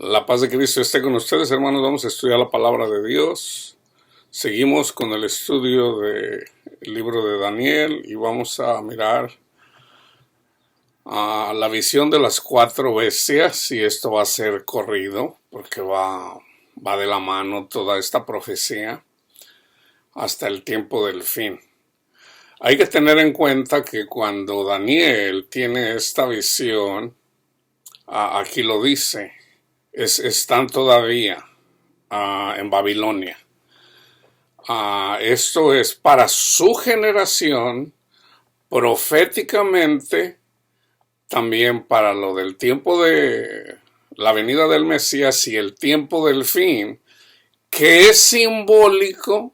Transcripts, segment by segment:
La paz de Cristo esté con ustedes, hermanos. Vamos a estudiar la palabra de Dios. Seguimos con el estudio del libro de Daniel y vamos a mirar a la visión de las cuatro bestias, y esto va a ser corrido porque va de la mano toda esta profecía hasta el tiempo del fin. Hay que tener en cuenta que cuando Daniel tiene esta visión, aquí lo dice, están todavía en Babilonia. Esto es para su generación, proféticamente, también para lo del tiempo de la venida del Mesías y el tiempo del fin, que es simbólico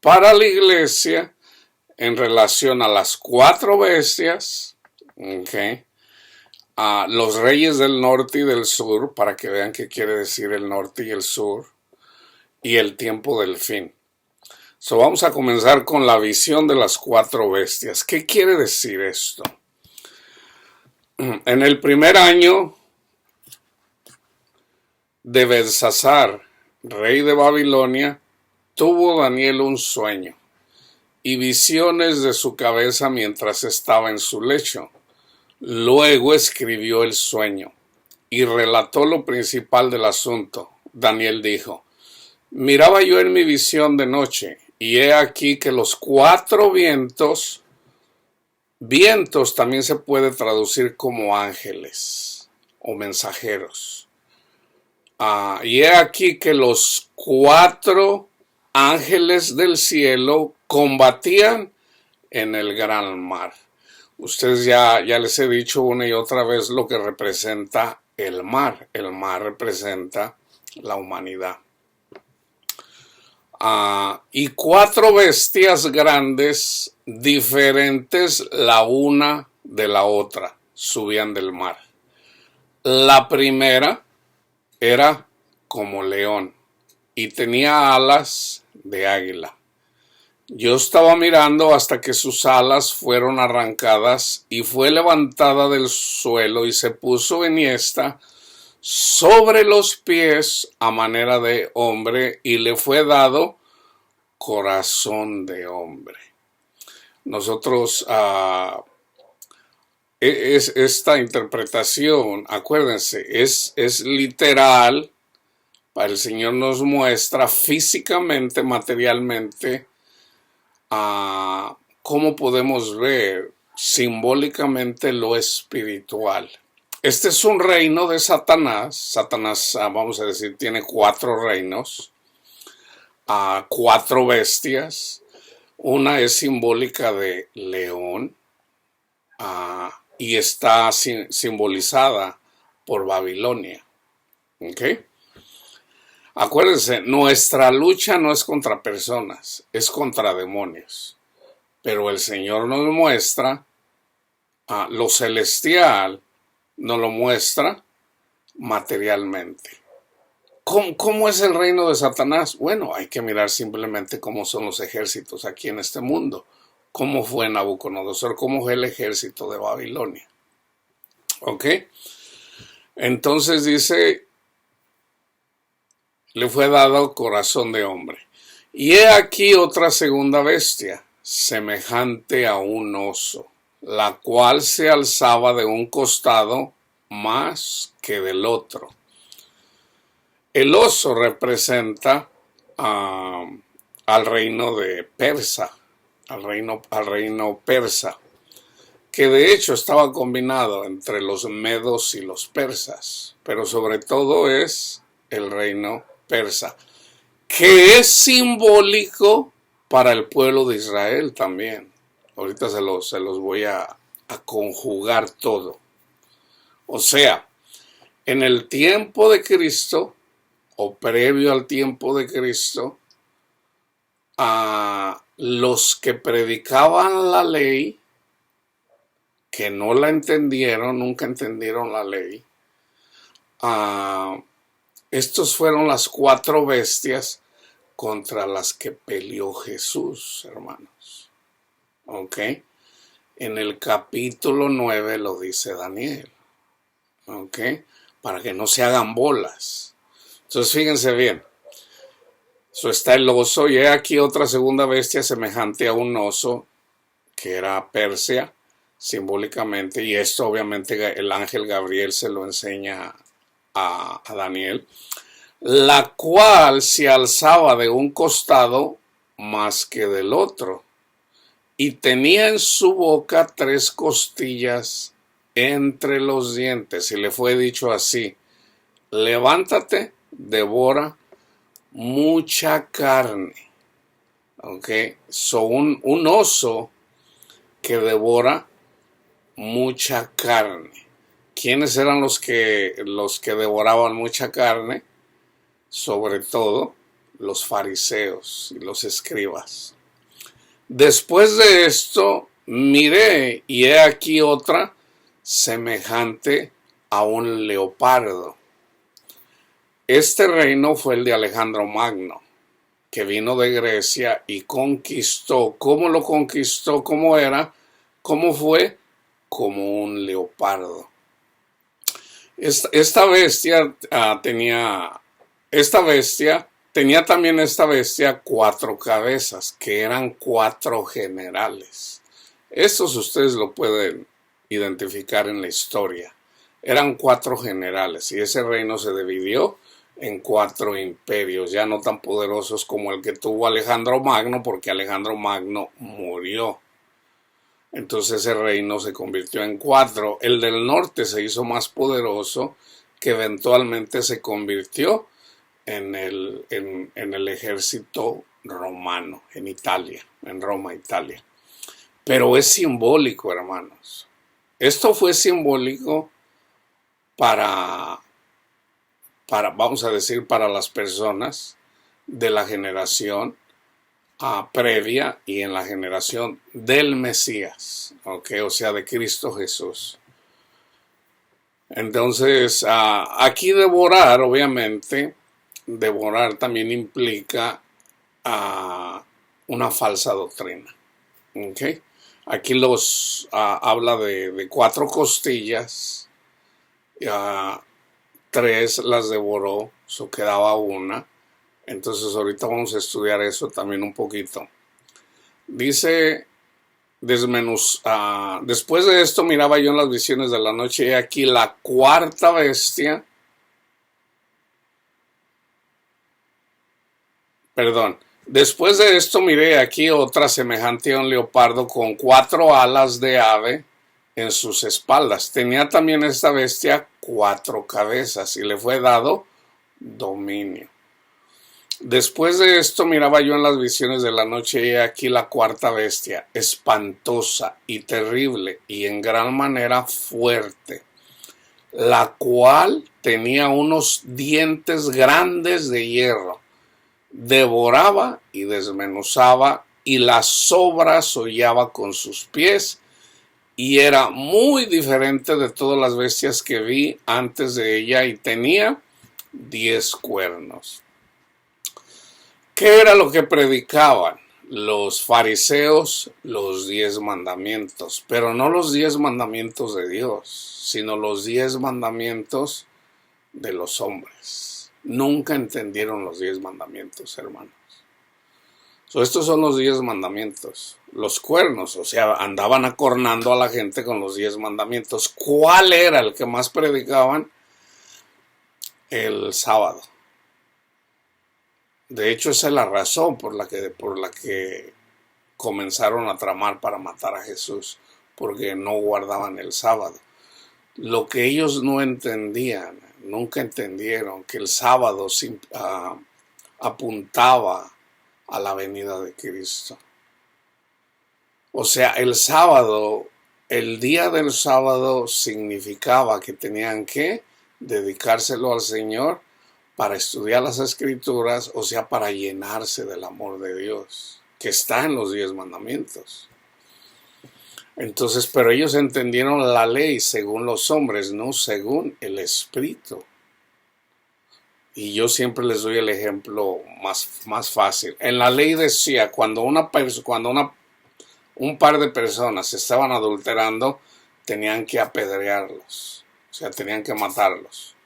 para la iglesia en relación a las cuatro bestias, ¿okay? A los reyes del norte y del sur, para que vean qué quiere decir el norte y el sur, y el tiempo del fin. Vamos a comenzar con la visión de las cuatro bestias. ¿Qué quiere decir esto? En el primer año de Belsasar, rey de Babilonia, tuvo Daniel un sueño y visiones de su cabeza mientras estaba en su lecho. Luego escribió el sueño y relató lo principal del asunto. Daniel dijo: miraba yo en mi visión de noche, y he aquí que los cuatro vientos también se puede traducir como ángeles o mensajeros. Y he aquí que los cuatro ángeles del cielo combatían en el gran mar. Ustedes ya les he dicho una y otra vez lo que representa el mar. El mar representa la humanidad. Y cuatro bestias grandes, diferentes la una de la otra, subían del mar. La primera era como león y tenía alas de águila. Yo estaba mirando hasta que sus alas fueron arrancadas y fue levantada del suelo y se puso enhiesta sobre los pies a manera de hombre, y le fue dado corazón de hombre. Nosotros, esta interpretación, acuérdense, es literal. El Señor nos muestra físicamente, materialmente, cómo podemos ver simbólicamente lo espiritual. Este es un reino de Satanás. Satanás, vamos a decir, tiene cuatro reinos, cuatro bestias. Una es simbólica de león, y está simbolizada por Babilonia. ¿Ok? Acuérdense, nuestra lucha no es contra personas, es contra demonios. Pero el Señor nos muestra lo celestial, nos lo muestra materialmente. ¿Cómo es el reino de Satanás? Bueno, hay que mirar simplemente cómo son los ejércitos aquí en este mundo. Cómo fue Nabucodonosor, cómo fue el ejército de Babilonia. ¿Ok? Entonces dice: le fue dado corazón de hombre. Y he aquí otra segunda bestia, semejante a un oso, la cual se alzaba de un costado más que del otro. El oso representa al reino de Persa, al reino persa, que de hecho estaba combinado entre los medos y los persas, pero sobre todo es el reino persa, que es simbólico para el pueblo de Israel también. Ahorita se los voy a conjugar todo. O sea, en el tiempo de Cristo, o previo al tiempo de Cristo, a los que predicaban la ley, que no la entendieron, nunca entendieron la ley, estos fueron las cuatro bestias contra las que peleó Jesús, hermanos. ¿Ok? En el capítulo 9 lo dice Daniel. ¿Ok? para que no se hagan bolas. Entonces fíjense bien, está el oso, y he aquí otra segunda bestia semejante a un oso, que era Persia, simbólicamente, y esto obviamente el ángel Gabriel se lo enseña a Daniel, la cual se alzaba de un costado más que del otro, y tenía en su boca 3 costillas entre los dientes, y le fue dicho así: levántate, devora mucha carne. Ok, un oso que devora mucha carne. ¿Quiénes eran los que devoraban mucha carne? Sobre todo los fariseos y los escribas. Después de esto miré, y he aquí otra semejante a un leopardo. Este reino fue el de Alejandro Magno, que vino de Grecia y conquistó. ¿Cómo lo conquistó? ¿Cómo era? ¿Cómo fue? Como un leopardo. Esta bestia tenía también 4 cabezas, que eran 4 generales. Estos ustedes lo pueden identificar en la historia. Eran 4 generales, y ese reino se dividió en 4 imperios, ya no tan poderosos como el que tuvo Alejandro Magno, porque Alejandro Magno murió. Entonces ese reino se convirtió en 4. El del norte se hizo más poderoso, que eventualmente se convirtió en el ejército romano, en Italia, en Roma, Italia. Pero es simbólico, hermanos. Esto fue simbólico para, vamos a decir, para las personas de la generación previa y en la generación del Mesías, ¿okay? O sea, de Cristo Jesús. Entonces, aquí devorar, obviamente, devorar también implica una falsa doctrina. ¿Okay? Aquí habla de 4 costillas, 3 las devoró, quedaba una. Entonces ahorita vamos a estudiar eso también un poquito. Dice, después de esto miraba yo en las visiones de la noche, y aquí la 4ª bestia, después de esto miré aquí otra semejante a un leopardo, con 4 alas de ave en sus espaldas. Tenía también esta bestia 4 cabezas, y le fue dado dominio. Después de esto miraba yo en las visiones de la noche, y aquí la 4ª bestia, espantosa y terrible, y en gran manera fuerte, la cual tenía unos dientes grandes de hierro. Devoraba y desmenuzaba, y las sobras hollaba con sus pies, y era muy diferente de todas las bestias que vi antes de ella, y tenía 10 cuernos. ¿Qué era lo que predicaban los fariseos? Los 10 mandamientos, pero no los 10 mandamientos de Dios, sino los 10 mandamientos de los hombres. Nunca entendieron los 10 mandamientos, hermanos. Estos son los 10 mandamientos. Los cuernos, o sea, andaban acornando a la gente con los 10 mandamientos. ¿Cuál era el que más predicaban? El sábado. De hecho, esa es la razón por la que comenzaron a tramar para matar a Jesús, porque no guardaban el sábado. Lo que ellos no entendían, nunca entendieron, que el sábado apuntaba a la venida de Cristo. O sea, el día del sábado significaba que tenían que dedicárselo al Señor, para estudiar las Escrituras, o sea, para llenarse del amor de Dios, que está en los 10 mandamientos. Entonces, pero ellos entendieron la ley según los hombres, no según el Espíritu. Y yo siempre les doy el ejemplo más fácil. En la ley decía, cuando un par de personas se estaban adulterando, tenían que apedrearlos, o sea, tenían que matarlos.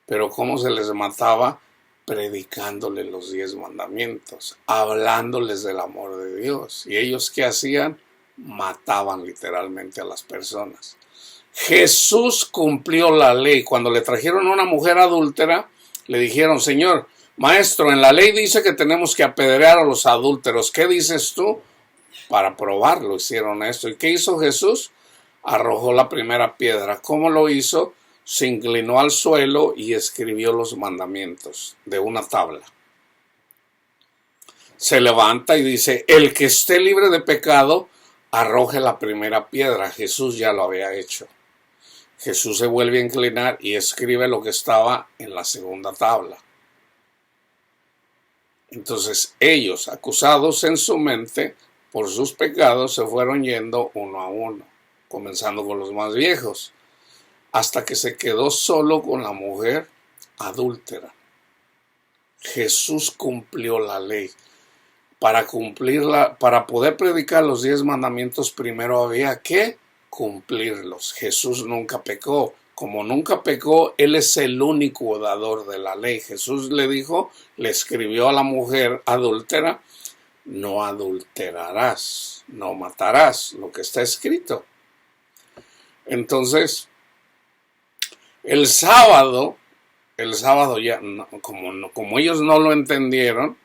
Pero ¿cómo se les mataba? Predicándoles los 10 mandamientos, hablándoles del amor de Dios. ¿Y ellos qué hacían? Mataban literalmente a las personas. Jesús cumplió la ley. Cuando le trajeron a una mujer adúltera, le dijeron: Señor, maestro, en la ley dice que tenemos que apedrear a los adúlteros. ¿Qué dices tú? Para probarlo hicieron esto. ¿Y qué hizo Jesús? Arrojó la primera piedra. ¿Cómo lo hizo? Se inclinó al suelo y escribió los mandamientos de una tabla. Se levanta y dice: el que esté libre de pecado, arroje la primera piedra. Jesús ya lo había hecho. Jesús se vuelve a inclinar y escribe lo que estaba en la segunda tabla. Entonces ellos, acusados en su mente por sus pecados, se fueron yendo uno a uno, comenzando con los más viejos, hasta que se quedó solo con la mujer adúltera. Jesús cumplió la ley. Para cumplirla, para poder predicar los 10 mandamientos, primero había que cumplirlos. Jesús nunca pecó. Como nunca pecó, Él es el único dador de la ley. Jesús le dijo, le escribió a la mujer adúltera: no adulterarás, no matarás, lo que está escrito. Entonces, el sábado ya, como ellos no lo entendieron,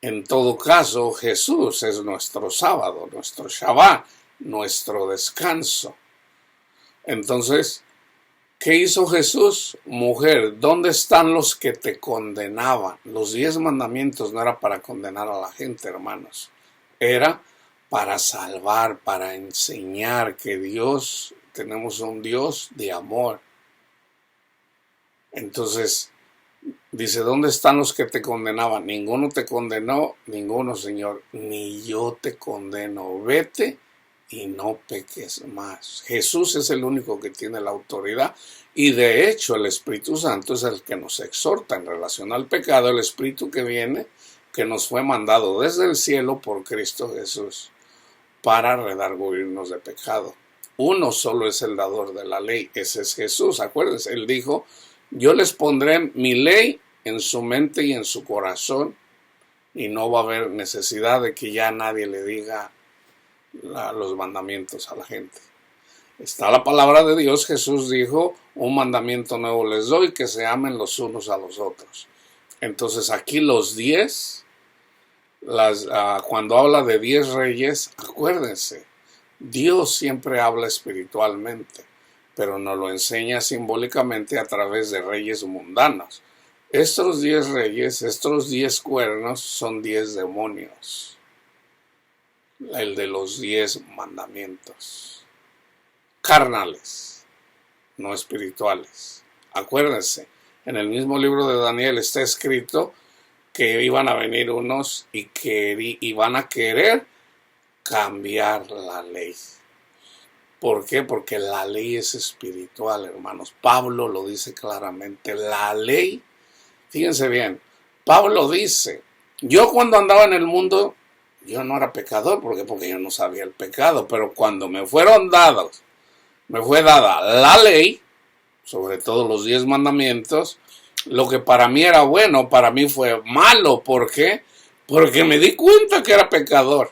en todo caso, Jesús es nuestro sábado, nuestro Shabbat, nuestro descanso. Entonces, ¿qué hizo Jesús? Mujer, ¿dónde están los que te condenaban? Los 10 mandamientos no era para condenar a la gente, hermanos. Era para salvar, para enseñar que tenemos un Dios de amor. Entonces, dice: ¿dónde están los que te condenaban? Ninguno te condenó, ninguno, Señor, ni yo te condeno. Vete y no peques más. Jesús es el único que tiene la autoridad, y de hecho el Espíritu Santo es el que nos exhorta en relación al pecado, el Espíritu que viene, que nos fue mandado desde el cielo por Cristo Jesús para redarguirnos de pecado. Uno solo es el dador de la ley, ese es Jesús. Acuérdense, Él dijo: yo les pondré mi ley en su mente y en su corazón, y no va a haber necesidad de que ya nadie le diga los mandamientos a la gente. Está la palabra de Dios. Jesús dijo: un mandamiento nuevo les doy, que se amen los unos a los otros. Entonces aquí los 10, cuando habla de 10 reyes, acuérdense, Dios siempre habla espiritualmente, pero nos lo enseña simbólicamente a través de reyes mundanos. Estos 10 reyes, estos 10 cuernos, son 10 demonios. El de los 10 mandamientos. Carnales, no espirituales. Acuérdense, en el mismo libro de Daniel está escrito que iban a venir unos y que iban a querer cambiar la ley. ¿Por qué? Porque la ley es espiritual, hermanos. Pablo lo dice claramente. La ley, fíjense bien, Pablo dice: yo cuando andaba en el mundo, yo no era pecador, porque yo no sabía el pecado, pero cuando me fue dada la ley, sobre todo los 10 mandamientos, lo que para mí era bueno, para mí fue malo. ¿Por qué? Porque me di cuenta que era pecador.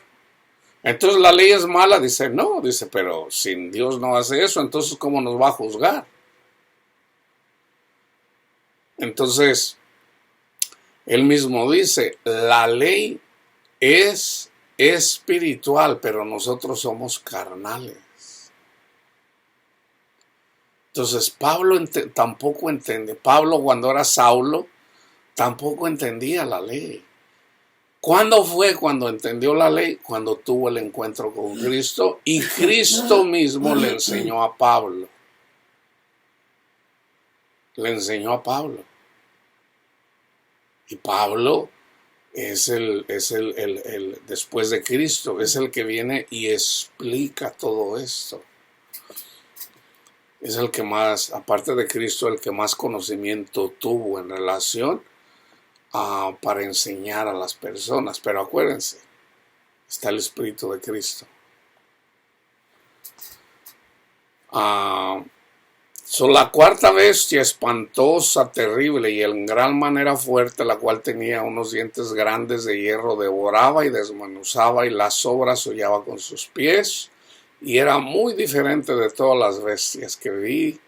Entonces la ley es mala. Dice: no, dice, pero si Dios no hace eso, entonces ¿cómo nos va a juzgar? Entonces, él mismo dice: la ley es espiritual, pero nosotros somos carnales. Entonces Pablo tampoco entiende. Pablo, cuando era Saulo, tampoco entendía la ley. ¿Cuándo fue cuando entendió la ley? Cuando tuvo el encuentro con Cristo, y Cristo mismo le enseñó a Pablo. Le enseñó a Pablo. Y Pablo es después de Cristo, es el que viene y explica todo esto. Es el que más, aparte de Cristo, el que más conocimiento tuvo en relación para enseñar a las personas. Pero acuérdense, está el Espíritu de Cristo. La cuarta bestia, espantosa, terrible y en gran manera fuerte, la cual tenía unos dientes grandes de hierro, devoraba y desmenuzaba y las sobras hollaba con sus pies, y era muy diferente de todas las bestias que vi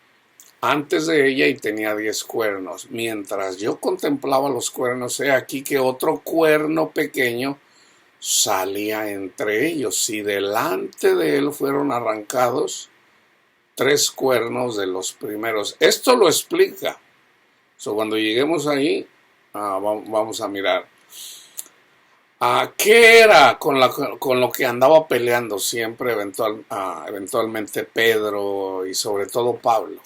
antes de ella, y tenía 10 cuernos. Mientras yo contemplaba los cuernos, he aquí que otro cuerno pequeño salía entre ellos, y delante de él fueron arrancados 3 cuernos de los primeros. Esto lo explica. Cuando lleguemos ahí, vamos a mirar. ¿Qué era con lo que andaba peleando siempre eventualmente Pedro y sobre todo Pablo?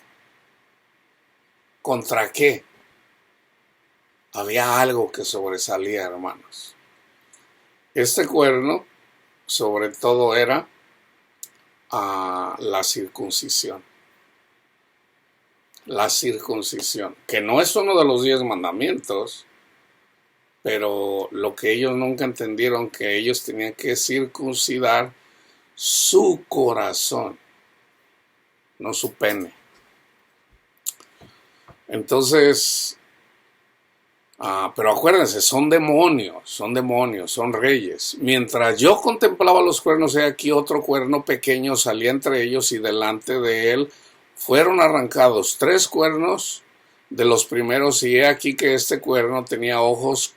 ¿Contra qué? Había algo que sobresalía, hermanos. Este cuerno, sobre todo, era la circuncisión. La circuncisión, que no es uno de los 10 mandamientos, pero lo que ellos nunca entendieron, que ellos tenían que circuncidar su corazón, no su pene. Entonces, pero acuérdense, son demonios, son reyes. Mientras yo contemplaba los cuernos, he aquí otro cuerno pequeño salía entre ellos, y delante de él fueron arrancados 3 cuernos de los primeros, y he aquí que este cuerno tenía ojos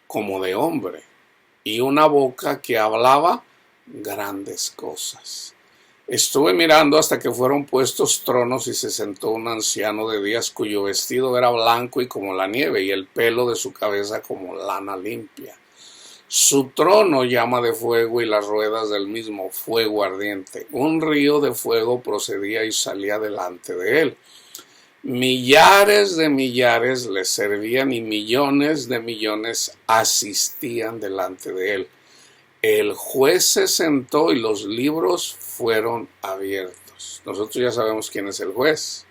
como de hombre y una boca que hablaba grandes cosas. Estuve mirando hasta que fueron puestos tronos, y se sentó un anciano de días, cuyo vestido era blanco y como la nieve, y el pelo de su cabeza como lana limpia. Su trono llama de fuego, y las ruedas del mismo fuego ardiente. Un río de fuego procedía y salía delante de él. Millares de millares le servían, y millones de millones asistían delante de él. El juez se sentó y los libros fueron abiertos. Nosotros ya sabemos quién es el juez.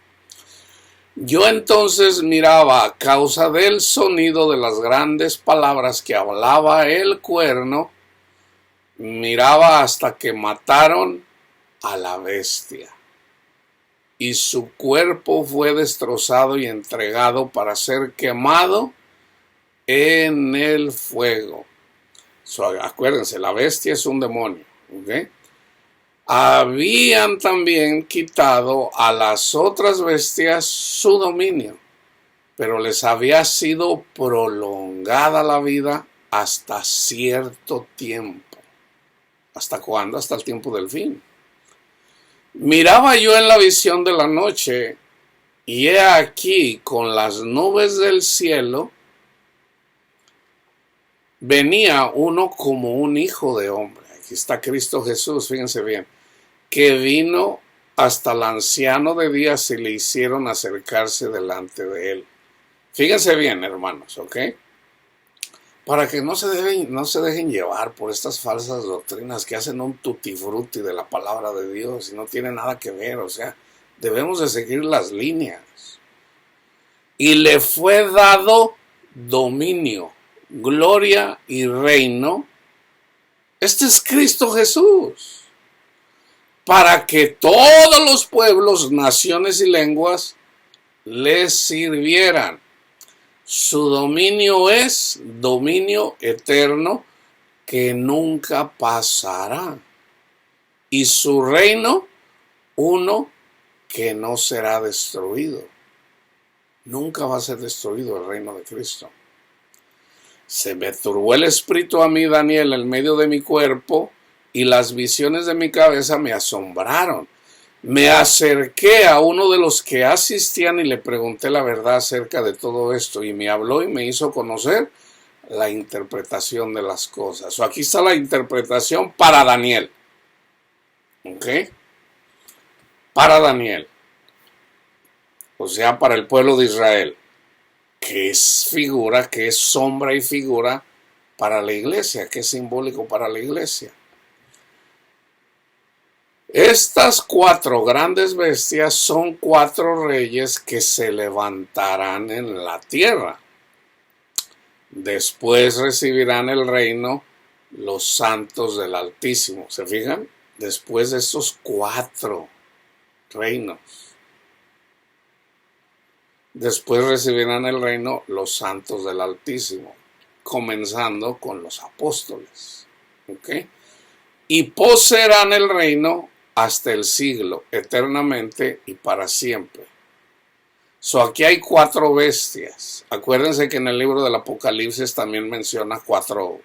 Yo entonces miraba, a causa del sonido de las grandes palabras que hablaba el cuerno, miraba hasta que mataron a la bestia, y su cuerpo fue destrozado y entregado para ser quemado en el fuego. Acuérdense, la bestia es un demonio, ¿ok? Habían también quitado a las otras bestias su dominio, pero les había sido prolongada la vida hasta cierto tiempo. ¿Hasta cuándo? Hasta el tiempo del fin. Miraba yo en la visión de la noche, y he aquí con las nubes del cielo venía uno como un hijo de hombre. Aquí está Cristo Jesús, fíjense bien, que vino hasta el anciano de días, y le hicieron acercarse delante de él. Fíjense bien, hermanos, ¿ok? Para que no se dejen llevar por estas falsas doctrinas que hacen un tutti frutti de la palabra de Dios y no tiene nada que ver. O sea, debemos de seguir las líneas. Y le fue dado dominio, gloria y reino. Este es Cristo Jesús, para que todos los pueblos, naciones y lenguas les sirvieran. Su dominio es dominio eterno que nunca pasará, y su reino uno que no será destruido. Nunca va a ser destruido el reino de Cristo. Se me turbó el espíritu a mí, Daniel, en medio de mi cuerpo, y las visiones de mi cabeza me asombraron. Me acerqué a uno de los que asistían y le pregunté la verdad acerca de todo esto, y me habló y me hizo conocer la interpretación de las cosas. Aquí está la interpretación para Daniel. ¿Ok? Para Daniel. O sea, para el pueblo de Israel. Que es figura, que es sombra y figura para la iglesia, que es simbólico para la iglesia. Estas 4 grandes bestias son 4 reyes que se levantarán en la tierra. Después recibirán el reino los santos del Altísimo. ¿Se fijan? Después de estos 4 reinos. Después recibirán el reino los santos del Altísimo, comenzando con los apóstoles. ¿Ok? Y poseerán el reino hasta el siglo, eternamente y para siempre. Aquí hay 4 bestias. Acuérdense que en el libro del Apocalipsis también menciona cuatro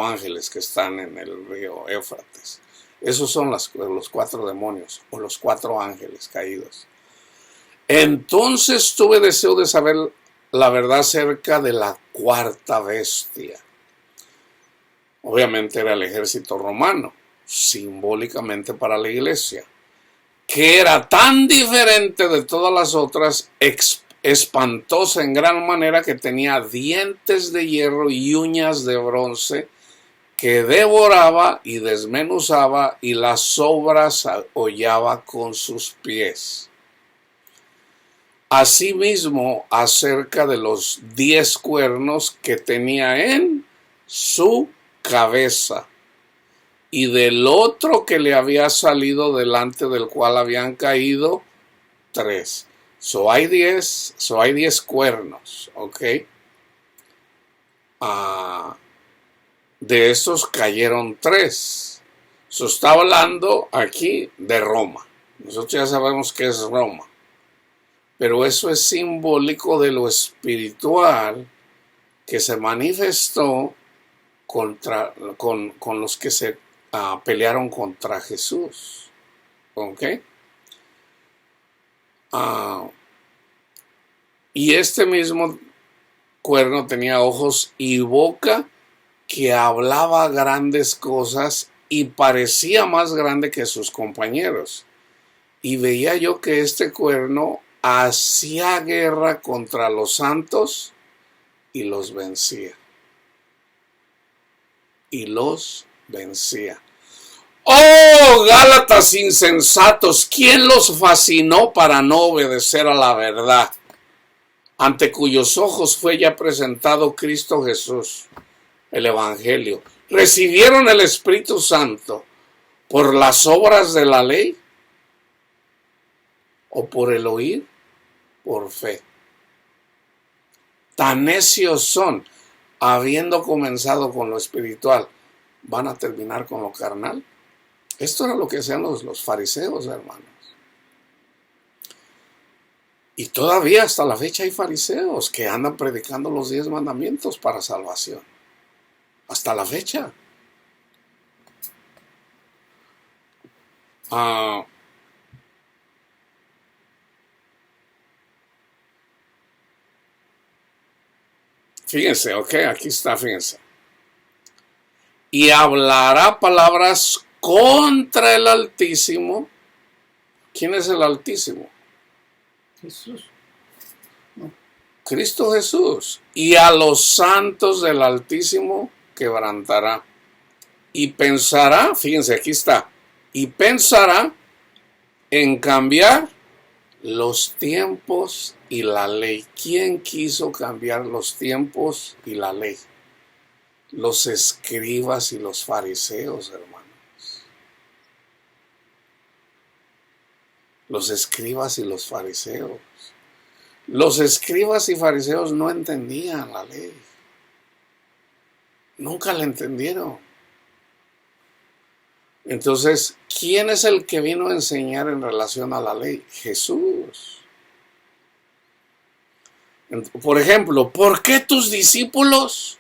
ángeles que están en el río Éufrates. Esos son los 4 demonios o los 4 ángeles caídos. Entonces tuve deseo de saber la verdad acerca de la 4ª bestia. Obviamente era el ejército romano, simbólicamente para la iglesia, que era tan diferente de todas las otras, espantosa en gran manera, que tenía dientes de hierro y uñas de bronce, que devoraba y desmenuzaba y las obras hollaba con sus pies. Asimismo, acerca de los 10 cuernos que tenía en su cabeza, y del otro que le había salido, delante del cual habían caído 3. Hay 10 cuernos, ¿ok? De estos cayeron 3. Está hablando aquí de Roma. Nosotros ya sabemos que es Roma. Pero eso es simbólico de lo espiritual que se manifestó con los que se pelearon contra Jesús. ¿Ok? Y este mismo cuerno tenía ojos y boca, que hablaba grandes cosas y parecía más grande que sus compañeros. Y veía yo que este cuerno hacía guerra contra los santos y los vencía. ¡Oh, Gálatas insensatos! ¿Quién los fascinó para no obedecer a la verdad? Ante cuyos ojos fue ya presentado Cristo Jesús, el Evangelio. ¿Recibieron el Espíritu Santo por las obras de la ley o por el oír por fe? Tan necios son, habiendo comenzado con lo espiritual, ¿van a terminar con lo carnal? Esto era lo que hacían los fariseos, hermanos. Y todavía hasta la fecha hay fariseos que andan predicando los 10 mandamientos para salvación. Hasta la fecha. Fíjense, ok, aquí está, fíjense. Y hablará palabras contra el Altísimo. ¿Quién es el Altísimo? Jesús. Cristo Jesús. Y a los santos del Altísimo quebrantará. Y pensará, fíjense, aquí está. Y pensará en cambiar los tiempos y la ley. ¿Quién quiso cambiar los tiempos y la ley? Los escribas y los fariseos, hermanos. Los escribas y los fariseos. Los escribas y fariseos no entendían la ley. Nunca la entendieron. Entonces, ¿quién es el que vino a enseñar en relación a la ley? Jesús. Por ejemplo, ¿por qué tus discípulos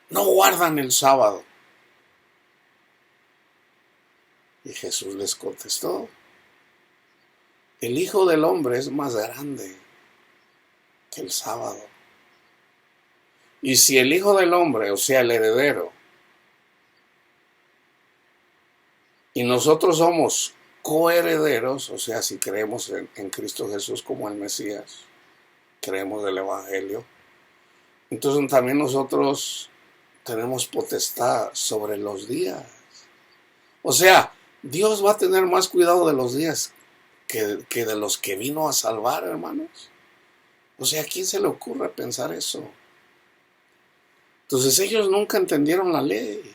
no guardan el sábado? Y Jesús les contestó: el Hijo del Hombre es más grande que el sábado. Y si el Hijo del Hombre, o sea, el heredero, y nosotros somos coherederos, o sea, si creemos en Cristo Jesús como el Mesías, creemos del Evangelio, entonces también nosotros tenemos potestad sobre los días. O sea, Dios va a tener más cuidado de los días que de los que vino a salvar, hermanos. O sea, ¿a quién se le ocurre pensar eso? Entonces ellos nunca entendieron la ley.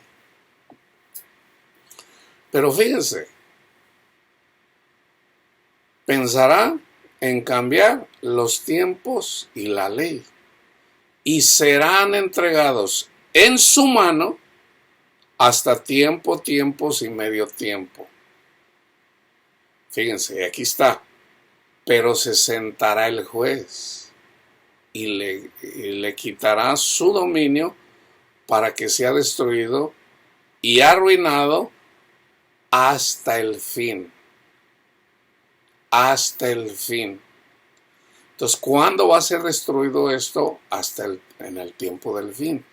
Pero fíjense, pensará en cambiar los tiempos y la ley, y serán entregados en su mano hasta tiempos y medio tiempo. Fíjense, aquí está. Pero se sentará el juez y le quitará su dominio para que sea destruido y arruinado hasta el fin. Hasta el fin. Entonces, ¿cuándo va a ser destruido esto? En el tiempo del fin.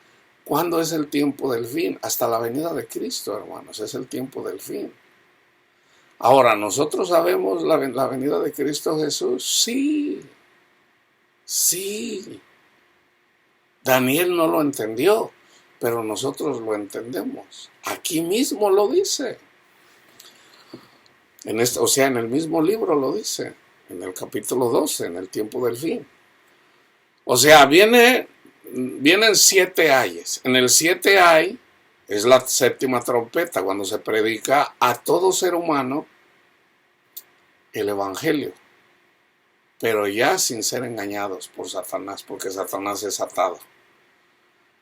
¿Cuándo es el tiempo del fin? Hasta la venida de Cristo, hermanos, es el tiempo del fin. Ahora, ¿nosotros sabemos la venida de Cristo Jesús? Sí, sí. Daniel no lo entendió, pero nosotros lo entendemos. Aquí mismo lo dice. En el mismo libro lo dice, en el capítulo 12, en el tiempo del fin. O sea, vienen 7 ayes. En el 7 ay es la séptima trompeta, cuando se predica a todo ser humano el evangelio, pero ya sin ser engañados por Satanás, porque Satanás es atado.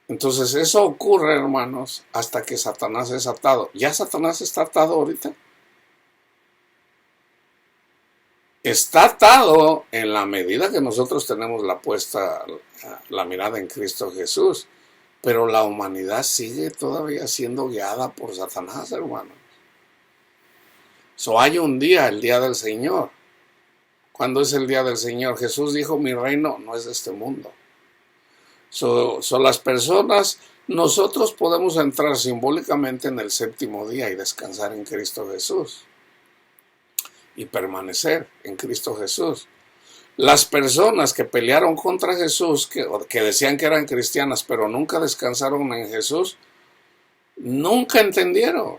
Entonces eso ocurre, hermanos, hasta que Satanás es atado. ¿Ya Satanás está atado ahorita? Está atado en la medida que nosotros tenemos la mirada en Cristo Jesús, pero la humanidad sigue todavía siendo guiada por Satanás, hermanos. Hay un día, el día del Señor. ¿Cuándo es el día del Señor? Jesús dijo, mi reino no es de este mundo. Las personas, nosotros podemos entrar simbólicamente en el séptimo día y descansar en Cristo Jesús. Y permanecer en Cristo Jesús. Las personas que pelearon contra Jesús, que decían que eran cristianas, pero nunca descansaron en Jesús, nunca entendieron.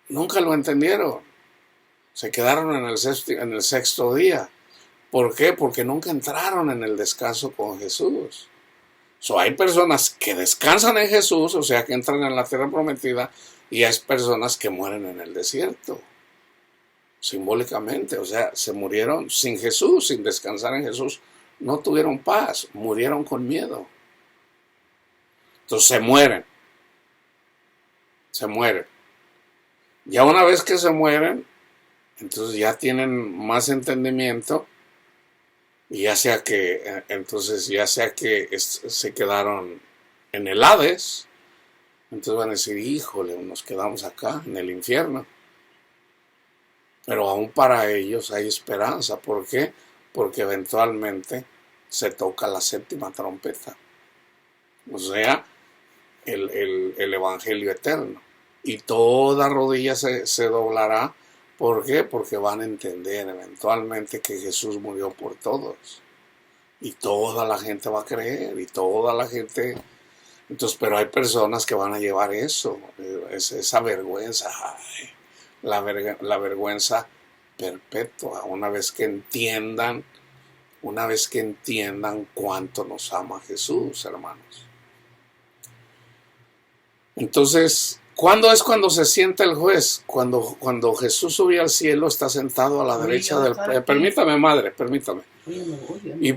Nunca lo entendieron. Se quedaron en el sexto día. ¿Por qué? Porque nunca entraron en el descanso con Jesús. Hay personas que descansan en Jesús, o sea, que entran en la tierra prometida, y hay personas que mueren en el desierto. Simbólicamente, o sea, se murieron sin Jesús, sin descansar en Jesús. No tuvieron paz, murieron con miedo. Entonces se mueren. Ya una vez que se mueren, entonces ya tienen más entendimiento, y ya sea que se quedaron en el Hades, entonces van a decir, híjole, nos quedamos acá en el infierno. Pero aún para ellos hay esperanza. ¿Por qué? Porque eventualmente se toca la séptima trompeta. O sea, el evangelio eterno. Y toda rodilla se doblará. ¿Por qué? Porque van a entender eventualmente que Jesús murió por todos. Y toda la gente va a creer. Y toda la gente... Entonces, pero hay personas que van a llevar eso. Esa vergüenza. Ay, la vergüenza perpetua. Una vez que entiendan cuánto nos ama Jesús, hermanos. Entonces, ¿cuándo es cuando se sienta el juez? Cuando Jesús subió al cielo, está sentado a la derecha del Padre. Permítame, madre, permítame. Y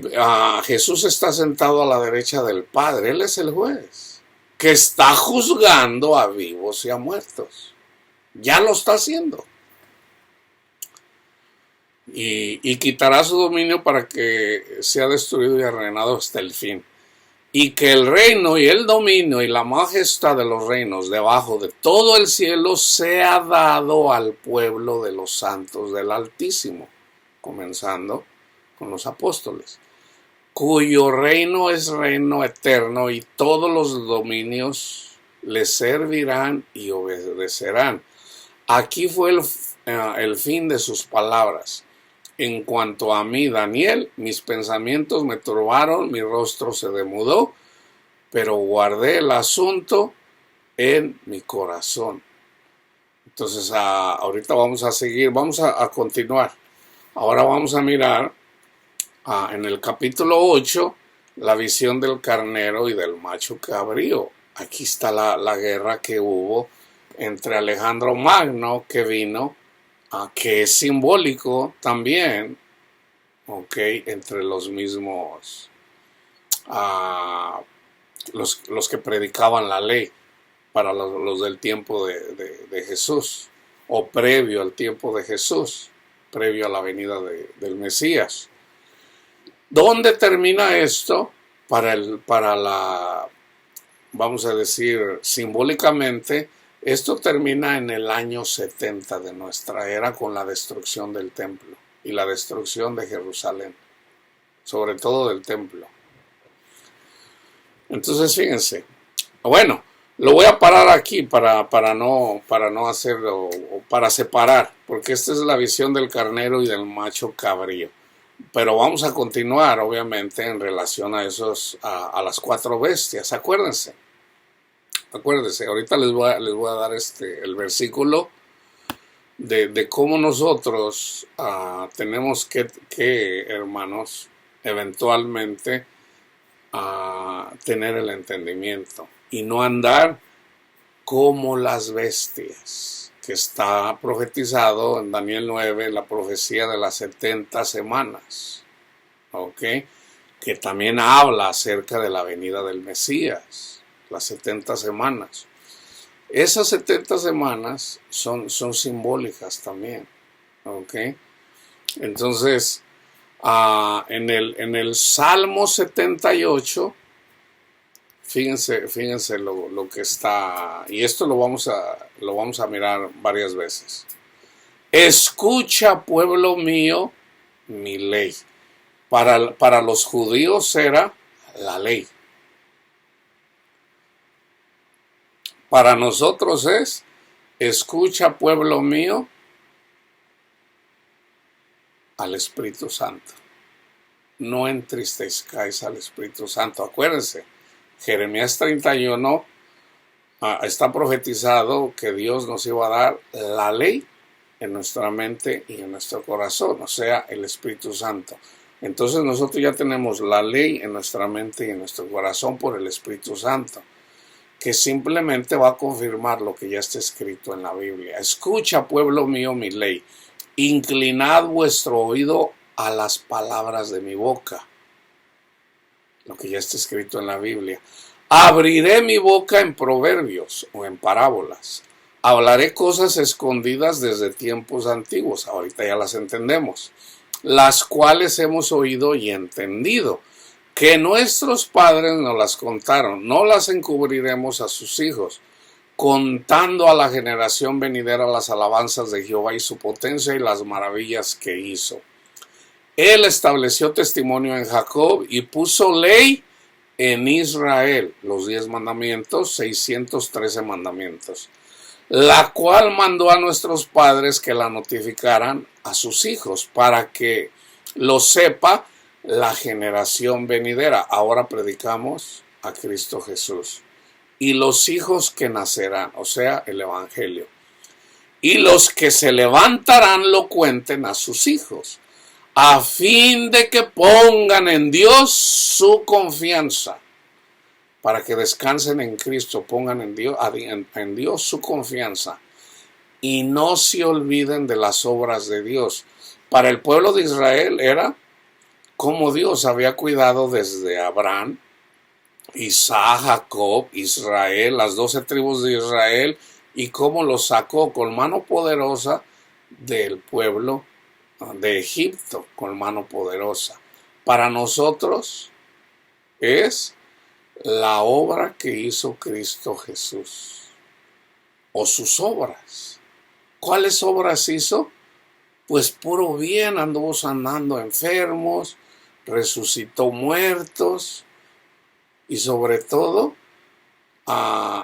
Jesús está sentado a la derecha del Padre. Él es el juez, que está juzgando a vivos y a muertos. Ya lo está haciendo. Y quitará su dominio para que sea destruido y arruinado hasta el fin. Y que el reino y el dominio y la majestad de los reinos debajo de todo el cielo sea dado al pueblo de los santos del Altísimo, comenzando con los apóstoles, cuyo reino es reino eterno, y todos los dominios le servirán y obedecerán. Aquí fue el fin de sus palabras. En cuanto a mí, Daniel, mis pensamientos me turbaron, mi rostro se demudó, pero guardé el asunto en mi corazón. Entonces, ahorita vamos a seguir, vamos a continuar. Ahora vamos a mirar en el capítulo 8, la visión del carnero y del macho cabrío. Aquí está la guerra que hubo entre Alejandro Magno, que vino, que es simbólico también ¿ok? Entre los mismos, ah, los que predicaban la ley para los del tiempo de Jesús, o previo al tiempo de Jesús, previo a la venida del Mesías. ¿Dónde termina esto? Para la, vamos a decir, simbólicamente, esto termina en el año 70 de nuestra era con la destrucción del templo y la destrucción de Jerusalén, sobre todo del templo. Entonces, fíjense, bueno, lo voy a parar aquí para no hacerlo, para separar, porque esta es la visión del carnero y del macho cabrío. Pero vamos a continuar, obviamente, en relación a a las 4 bestias. Acuérdense, ahorita les voy a dar el versículo de cómo nosotros tenemos que, hermanos, eventualmente tener el entendimiento y no andar como las bestias, que está profetizado en Daniel 9, la profecía de las 70 semanas, ¿ok? Que también habla acerca de la venida del Mesías, las 70 semanas. Esas 70 semanas son simbólicas también, ¿ok? Entonces, en el Salmo 78, fíjense lo que está, y esto lo vamos a mirar varias veces. Escucha, pueblo mío, mi ley. Para los judíos era la ley. Para nosotros es, escucha, pueblo mío, al Espíritu Santo. No entristezcáis al Espíritu Santo. Acuérdense, Jeremías 31 está profetizado que Dios nos iba a dar la ley en nuestra mente y en nuestro corazón, o sea, el Espíritu Santo. Entonces nosotros ya tenemos la ley en nuestra mente y en nuestro corazón por el Espíritu Santo, que simplemente va a confirmar lo que ya está escrito en la Biblia. Escucha, pueblo mío, mi ley. Inclinad vuestro oído a las palabras de mi boca. Lo que ya está escrito en la Biblia. Abriré mi boca en proverbios o en parábolas. Hablaré cosas escondidas desde tiempos antiguos. Ahorita ya las entendemos. Las cuales hemos oído y entendido, que nuestros padres nos las contaron. No las encubriremos a sus hijos, contando a la generación venidera las alabanzas de Jehová y su potencia y las maravillas que hizo. Él estableció testimonio en Jacob y puso ley en Israel, los 10 mandamientos, 613 mandamientos, la cual mandó a nuestros padres que la notificaran a sus hijos, para que lo sepa la generación venidera. Ahora predicamos a Cristo Jesús. Y los hijos que nacerán, o sea, el Evangelio. Y los que se levantarán lo cuenten a sus hijos, a fin de que pongan en Dios su confianza. Para que descansen en Cristo, pongan en Dios su confianza. Y no se olviden de las obras de Dios. Para el pueblo de Israel era como Dios había cuidado desde Abraham, Isaac, Jacob, Israel, las 12 tribus de Israel, y cómo los sacó con mano poderosa del pueblo de Egipto, con mano poderosa. Para nosotros es la obra que hizo Cristo Jesús, o sus obras. ¿Cuáles obras hizo? Pues puro bien, anduvo sanando enfermos, resucitó muertos, y sobre todo,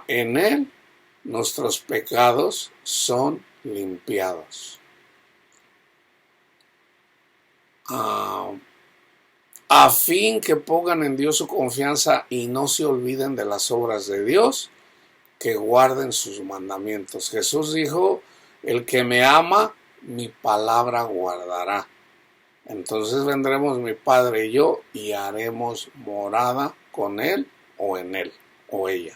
en Él nuestros pecados son limpiados. A fin que pongan en Dios su confianza y no se olviden de las obras de Dios, que guarden sus mandamientos. Jesús dijo, el que me ama, mi palabra guardará. Entonces vendremos mi Padre y yo y haremos morada con él o en él o ella.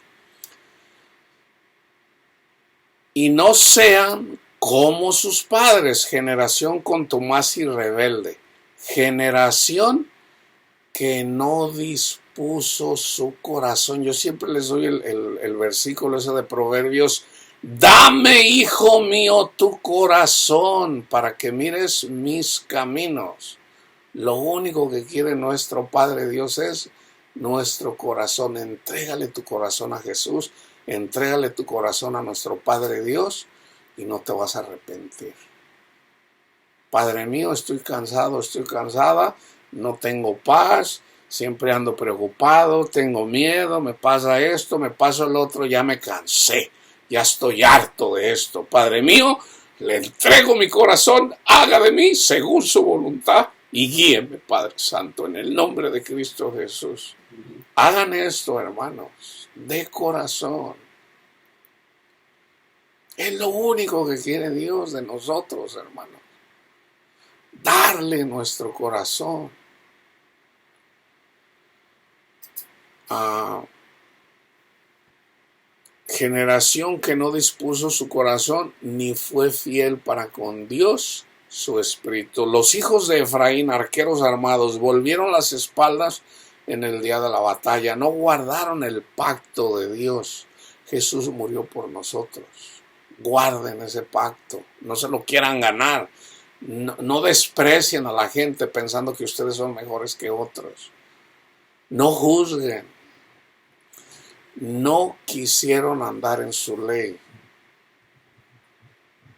Y no sean como sus padres, generación contumaz y rebelde, generación que no dispuso su corazón. Yo siempre les doy el versículo ese de Proverbios. Dame, hijo mío, tu corazón para que mires mis caminos. Lo único que quiere nuestro Padre Dios es nuestro corazón. Entrégale tu corazón a Jesús, entrégale tu corazón a nuestro Padre Dios y no te vas a arrepentir. Padre mío, estoy cansado, estoy cansada, no tengo paz, siempre ando preocupado, tengo miedo, me pasa esto, me pasa el otro, ya me cansé, ya estoy harto de esto. Padre mío, le entrego mi corazón, haga de mí según su voluntad y guíeme, Padre Santo, en el nombre de Cristo Jesús. Hagan esto, hermanos, de corazón. Es lo único que quiere Dios de nosotros, hermanos. Darle nuestro corazón. Generación que no dispuso su corazón ni fue fiel para con Dios su espíritu. Los hijos de Efraín, arqueros armados, volvieron las espaldas en el día de la batalla. No guardaron el pacto de Dios. Jesús murió por nosotros. Guarden ese pacto. No se lo quieran ganar. No desprecien a la gente pensando que ustedes son mejores que otros. No juzguen. No quisieron andar en su ley.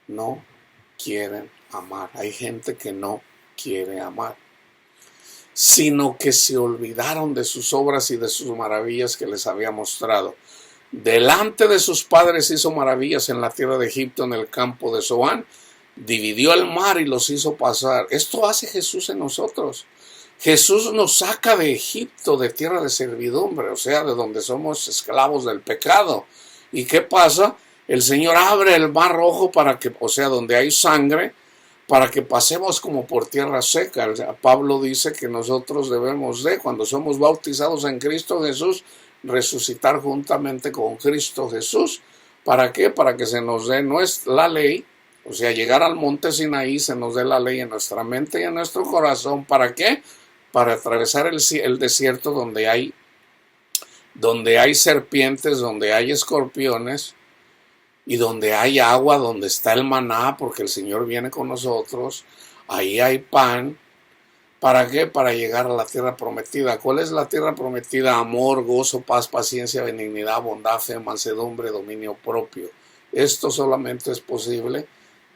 No quieren amar. Hay gente que no quiere amar, sino que se olvidaron de sus obras y de sus maravillas que les había mostrado. Delante de sus padres hizo maravillas en la tierra de Egipto, en el campo de Zoán. Dividió el mar y los hizo pasar. Esto hace Jesús en nosotros. Jesús nos saca de Egipto, de tierra de servidumbre, o sea, de donde somos esclavos del pecado. ¿Y qué pasa? El Señor abre el mar rojo para que, o sea, donde hay sangre, para que pasemos como por tierra seca. Pablo dice que nosotros debemos cuando somos bautizados en Cristo Jesús, resucitar juntamente con Cristo Jesús. ¿Para qué? Para que se nos dé la ley, o sea, llegar al monte Sinaí, se nos dé la ley en nuestra mente y en nuestro corazón. ¿Para qué? Para atravesar el desierto donde hay serpientes, donde hay escorpiones y donde hay agua, donde está el maná, porque el Señor viene con nosotros. Ahí hay pan. ¿Para qué? Para llegar a la tierra prometida. ¿Cuál es la tierra prometida? Amor, gozo, paz, paciencia, benignidad, bondad, fe, mansedumbre, dominio propio. Esto solamente es posible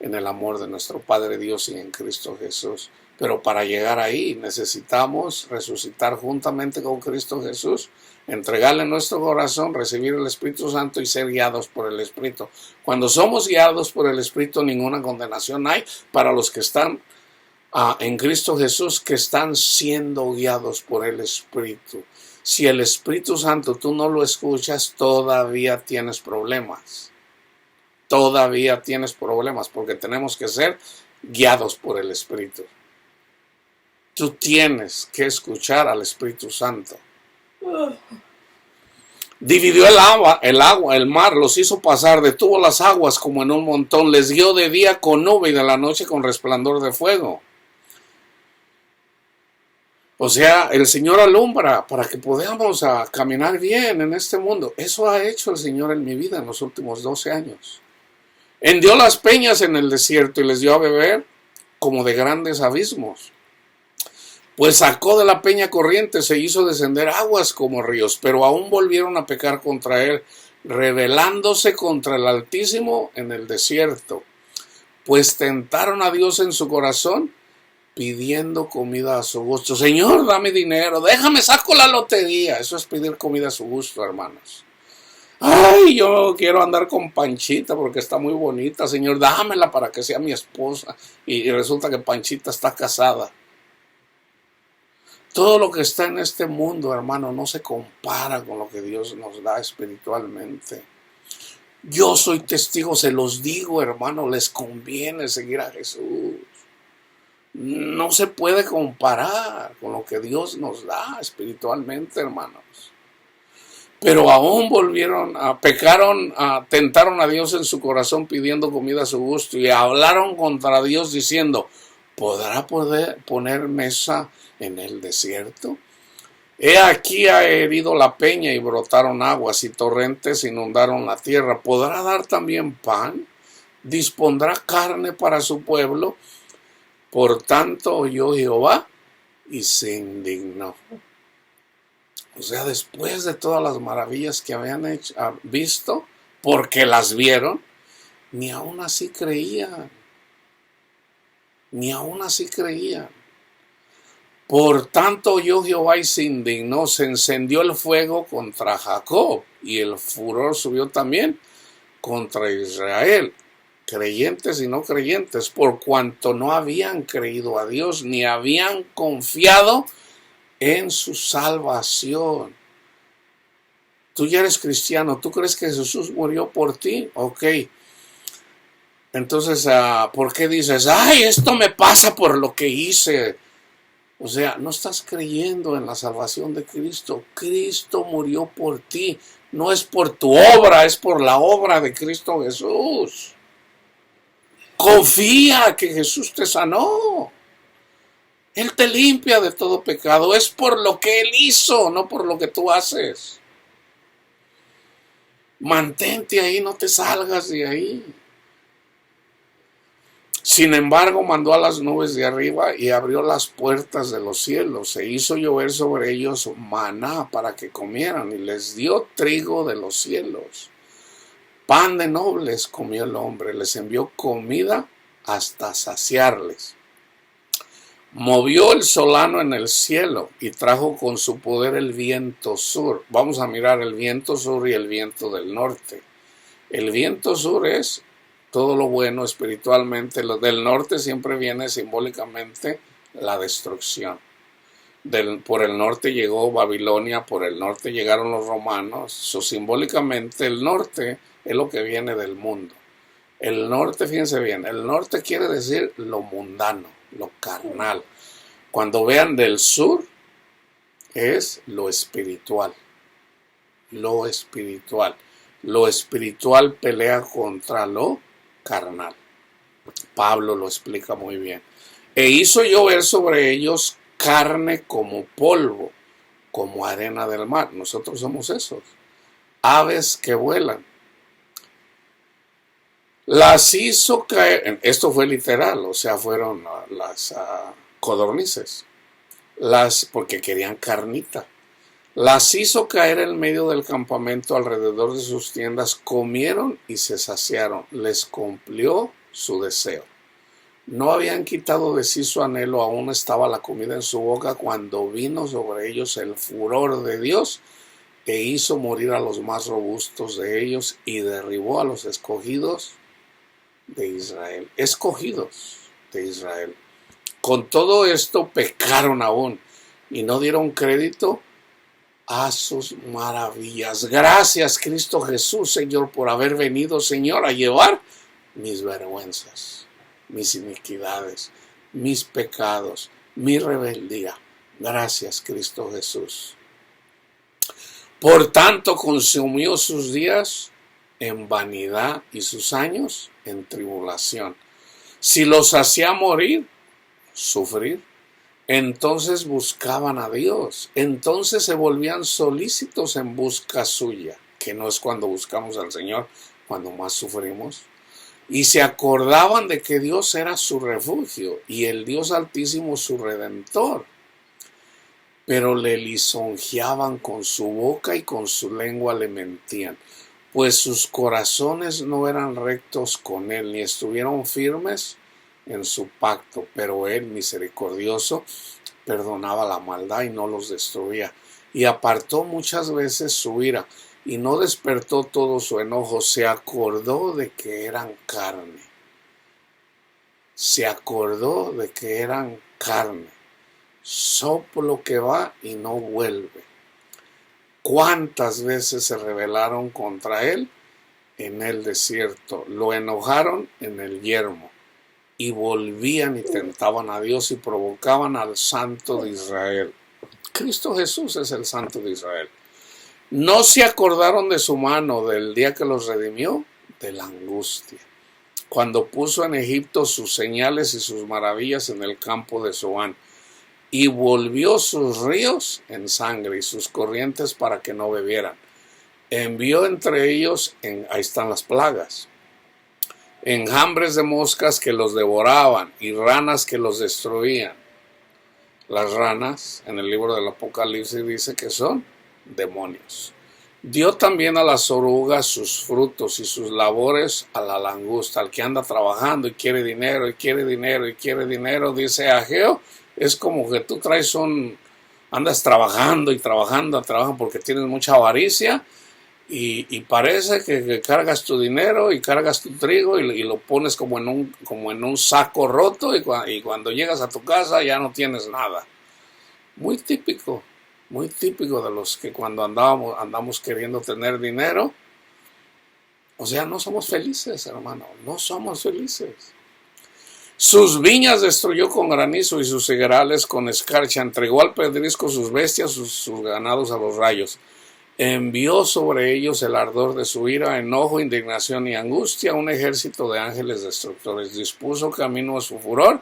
en el amor de nuestro Padre Dios y en Cristo Jesús. Pero para llegar ahí necesitamos resucitar juntamente con Cristo Jesús, entregarle nuestro corazón, recibir el Espíritu Santo y ser guiados por el Espíritu. Cuando somos guiados por el Espíritu, ninguna condenación hay para los que están en Cristo Jesús, que están siendo guiados por el Espíritu. Si el Espíritu Santo tú no lo escuchas, todavía tienes problemas. Todavía tienes problemas porque tenemos que ser guiados por el Espíritu. Tú tienes que escuchar al Espíritu Santo. Dividió el mar, los hizo pasar, detuvo las aguas como en un montón, les guió de día con nube y de la noche con resplandor de fuego. O sea, el Señor alumbra para que podamos caminar bien en este mundo. Eso ha hecho el Señor en mi vida en los últimos 12 años. Hendió las peñas en el desierto y les dio a beber como de grandes abismos. Pues sacó de la peña corriente, se hizo descender aguas como ríos, pero aún volvieron a pecar contra él, rebelándose contra el Altísimo en el desierto. Pues tentaron a Dios en su corazón, pidiendo comida a su gusto. Señor, dame dinero, déjame, saco la lotería. Eso es pedir comida a su gusto, hermanos. Ay, yo quiero andar con Panchita porque está muy bonita. Señor, dámela para que sea mi esposa. Y resulta que Panchita está casada. Todo lo que está en este mundo, hermano, no se compara con lo que Dios nos da espiritualmente. Yo soy testigo, se los digo, hermano, les conviene seguir a Jesús. No se puede comparar con lo que Dios nos da espiritualmente, hermanos. Pero aún pecaron, tentaron a Dios en su corazón pidiendo comida a su gusto y hablaron contra Dios diciendo: ¿podrá poner mesa en el desierto? He aquí ha herido la peña y brotaron aguas y torrentes inundaron la tierra. ¿Podrá dar también pan? ¿Dispondrá carne para su pueblo? Por tanto oyó Jehová y se indignó. O sea, después de todas las maravillas que habían visto, porque las vieron, ni aún así creían. Ni aún así creían. Por tanto oyó Jehová y se indignó, se encendió el fuego contra Jacob y el furor subió también contra Israel, creyentes y no creyentes, por cuanto no habían creído a Dios ni habían confiado en su salvación. Tú ya eres cristiano, ¿tú crees que Jesús murió por ti? Ok. Entonces, ¿por qué dices, ay, esto me pasa por lo que hice? O sea, no estás creyendo en la salvación de Cristo. Cristo murió por ti. No es por tu obra, es por la obra de Cristo Jesús. Confía que Jesús te sanó. Él te limpia de todo pecado. Es por lo que Él hizo, no por lo que tú haces. Mantente ahí, no te salgas de ahí. Sin embargo, mandó a las nubes de arriba y abrió las puertas de los cielos. E hizo llover sobre ellos maná para que comieran y les dio trigo de los cielos. Pan de nobles comió el hombre, les envió comida hasta saciarles. Movió el solano en el cielo y trajo con su poder el viento sur. Vamos a mirar el viento sur y el viento del norte. El viento sur es todo lo bueno espiritualmente. Lo del norte siempre viene simbólicamente la destrucción. Por el norte llegó Babilonia, por el norte llegaron los romanos. Simbólicamente el norte es lo que viene del mundo. El norte, fíjense bien, el norte quiere decir lo mundano, lo carnal. Cuando vean del sur, es lo espiritual. Lo espiritual. Lo espiritual pelea contra lo carnal. Pablo lo explica muy bien. E hizo llover sobre ellos carne como polvo, como arena del mar. Nosotros somos esos. Aves que vuelan. Las hizo caer, esto fue literal, o sea, fueron las codornices, porque querían carnita. Las hizo caer en medio del campamento alrededor de sus tiendas, comieron y se saciaron, les cumplió su deseo. No habían quitado de sí su anhelo, aún estaba la comida en su boca cuando vino sobre ellos el furor de Dios e hizo morir a los más robustos de ellos y derribó a los escogidos de Israel. Escogidos de Israel. Con todo esto pecaron aún y no dieron crédito a sus maravillas. Gracias, Cristo Jesús, Señor, por haber venido, Señor, a llevar mis vergüenzas, mis iniquidades, mis pecados, mi rebeldía. Gracias, Cristo Jesús. Por tanto, consumió sus días en vanidad y sus años en tribulación. Si los hacía morir, sufrir, entonces buscaban a Dios, entonces se volvían solícitos en busca suya, que no es cuando buscamos al Señor, cuando más sufrimos, y se acordaban de que Dios era su refugio y el Dios Altísimo su Redentor, pero le lisonjeaban con su boca y con su lengua le mentían, pues sus corazones no eran rectos con él, ni estuvieron firmes en su pacto, pero él, misericordioso, perdonaba la maldad y no los destruía, y apartó muchas veces su ira, y no despertó todo su enojo, se acordó de que eran carne, se acordó de que eran carne, soplo que va y no vuelve. ¿Cuántas veces se rebelaron contra él en el desierto? Lo enojaron en el yermo y volvían y tentaban a Dios y provocaban al Santo de Israel. Cristo Jesús es el Santo de Israel. No se acordaron de su mano del día que los redimió, de la angustia. cuando puso en Egipto sus señales y sus maravillas en el campo de Zoán, y volvió sus ríos en sangre y sus corrientes para que no bebieran. Envió entre ellos, ahí están las plagas, enjambres de moscas que los devoraban y ranas que los destruían. Las ranas, en el libro del Apocalipsis dice que son demonios. Dio también a las orugas sus frutos y sus labores a la langosta, al que anda trabajando y quiere dinero, y quiere dinero, y quiere dinero, dice Ageo, es como que tú andas trabajando y trabajando porque tienes mucha avaricia y parece que cargas tu dinero y cargas tu trigo y lo pones como en un saco roto y cuando llegas a tu casa ya no tienes nada. Muy típico de los que cuando andamos queriendo tener dinero, o sea, no somos felices, hermano, no somos felices. Sus viñas destruyó con granizo y sus higuerales con escarcha, entregó al pedrisco sus bestias, sus ganados a los rayos. Envió sobre ellos el ardor de su ira, enojo, indignación y angustia, un ejército de ángeles destructores. Dispuso camino a su furor,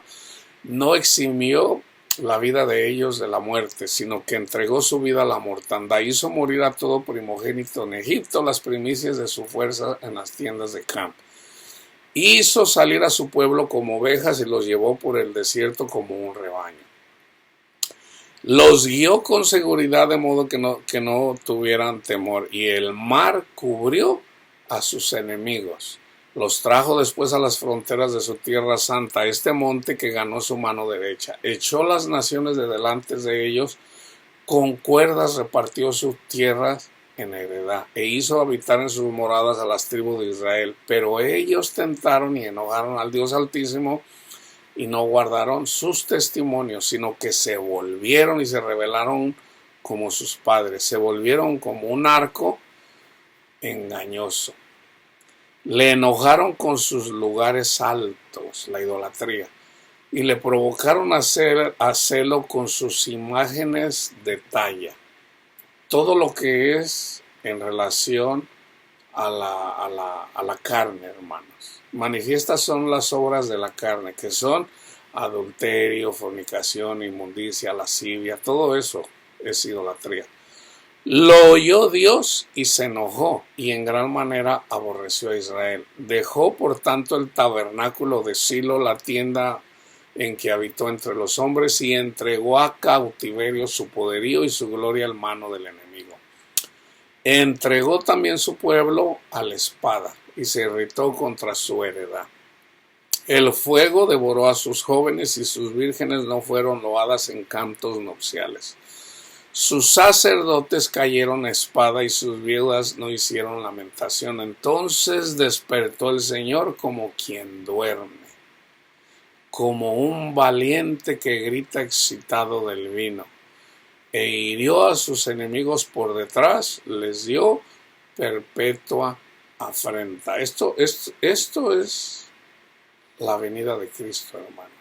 no eximió la vida de ellos de la muerte, sino que entregó su vida a la mortandad. Hizo morir a todo primogénito en Egipto, las primicias de su fuerza en las tiendas de campo. Hizo salir a su pueblo como ovejas y los llevó por el desierto como un rebaño. Los guió con seguridad de modo que no tuvieran temor, y el mar cubrió a sus enemigos. Los trajo después a las fronteras de su tierra santa, este monte que ganó su mano derecha. Echó las naciones de delante de ellos, con cuerdas repartió sus tierras en heredad, e hizo habitar en sus moradas a las tribus de Israel. Pero ellos tentaron y enojaron al Dios Altísimo, y no guardaron sus testimonios, sino que se volvieron y se rebelaron como sus padres. Se volvieron como un arco engañoso. Le enojaron con sus lugares altos, la idolatría, y le provocaron a celo con sus imágenes de talla. Todo lo que es en relación a la carne, hermanos. Manifiestas son las obras de la carne, que son adulterio, fornicación, inmundicia, lascivia, todo eso es idolatría. Lo oyó Dios y se enojó, y en gran manera aborreció a Israel. Dejó por tanto el tabernáculo de Silo, la tienda en que habitó entre los hombres, y entregó a cautiverio su poderío y su gloria al mano del enemigo. Entregó también su pueblo a la espada y se irritó contra su heredad. El fuego devoró a sus jóvenes y sus vírgenes no fueron loadas en cantos nupciales. Sus sacerdotes cayeron a espada y sus viudas no hicieron lamentación. Entonces despertó el Señor como quien duerme, como un valiente que grita excitado del vino. E hirió a sus enemigos por detrás, les dio perpetua afrenta. Esto es la venida de Cristo, hermanos.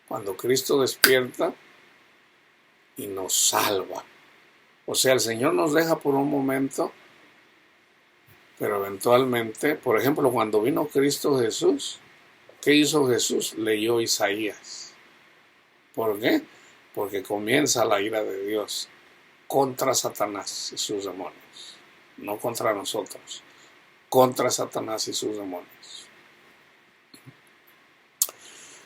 Cuando Cristo despierta y nos salva. O sea, el Señor nos deja por un momento, pero eventualmente, por ejemplo, cuando vino Cristo Jesús, ¿qué hizo Jesús? Leyó Isaías. ¿Por qué? Porque comienza la ira de Dios contra Satanás y sus demonios, no contra nosotros, contra Satanás y sus demonios.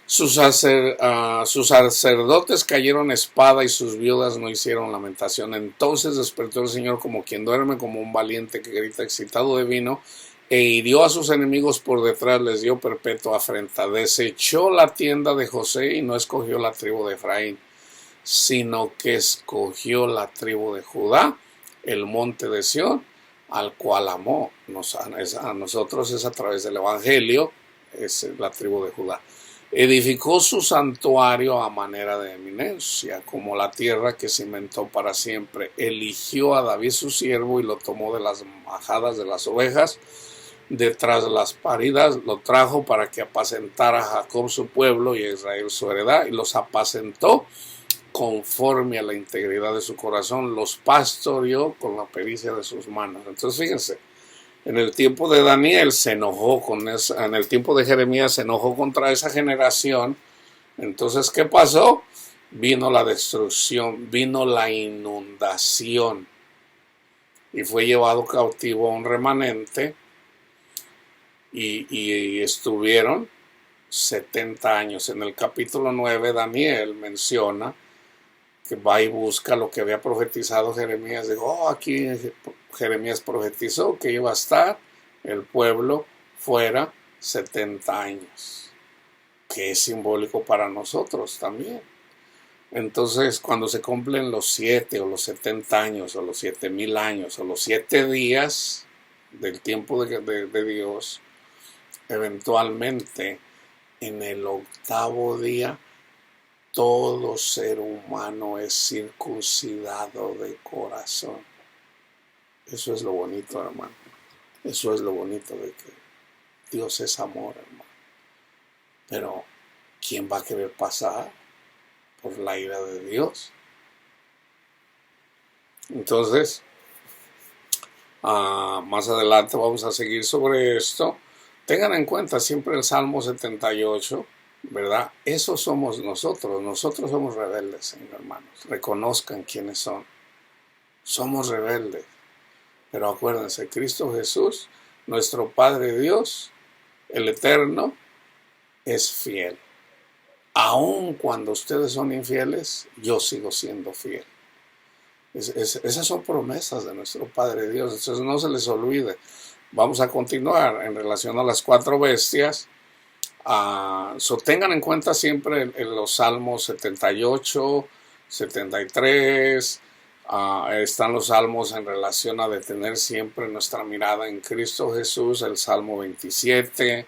Sus sacerdotes cayeron a espada y sus viudas no hicieron lamentación. Entonces despertó el Señor como quien duerme, como un valiente que grita excitado de vino, e hirió a sus enemigos por detrás, les dio perpetua afrenta. Desechó la tienda de José y no escogió la tribu de Efraín, sino que escogió la tribu de Judá, el monte de Sión, al cual amó. A nosotros es a través del Evangelio, es la tribu de Judá. Edificó su santuario a manera de eminencia, como la tierra que cimentó para siempre. Eligió a David su siervo y lo tomó de las majadas de las ovejas, detrás de las paridas, lo trajo para que apacentara a Jacob su pueblo y a Israel su heredad, y los apacentó conforme a la integridad de su corazón, los pastoreó con la pericia de sus manos. Entonces fíjense, En el tiempo de Daniel se enojó en el tiempo de Jeremías se enojó contra esa generación. Entonces, ¿qué pasó? Vino la destrucción, vino la inundación y fue llevado cautivo a un remanente y estuvieron 70 años. En el capítulo 9 Daniel menciona que va y busca lo que había profetizado Jeremías. Dijo, aquí Jeremías profetizó que iba a estar el pueblo fuera 70 años, que es simbólico para nosotros también. Entonces, cuando se cumplen los 7 o los 70 años o los 7,000 años o los 7 días del tiempo de Dios, eventualmente en el 8º día todo ser humano es circuncidado de corazón. Eso es lo bonito, hermano. Eso es lo bonito de que Dios es amor, hermano. Pero ¿quién va a querer pasar por la ira de Dios? Entonces, más adelante vamos a seguir sobre esto. Tengan en cuenta siempre el Salmo 78, ¿verdad? Eso somos nosotros. Nosotros somos rebeldes, hermanos. Reconozcan quiénes son. Somos rebeldes. Pero acuérdense, Cristo Jesús, nuestro Padre Dios, el Eterno, es fiel. Aun cuando ustedes son infieles, yo sigo siendo fiel. Esas son promesas de nuestro Padre Dios. Entonces no se les olvide. Vamos a continuar en relación a las 4 bestias. Tengan en cuenta siempre en los Salmos 78, 73. Están los salmos en relación a detener siempre nuestra mirada en Cristo Jesús. El Salmo 27.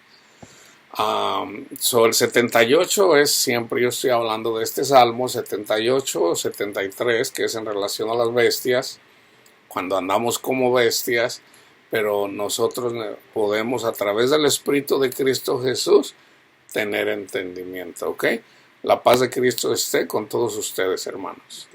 El 78 es siempre, yo estoy hablando de este Salmo 78, 73, que es en relación a las bestias, cuando andamos como bestias, pero nosotros podemos a través del Espíritu de Cristo Jesús tener entendimiento, ¿ok? La paz de Cristo esté con todos ustedes, hermanos.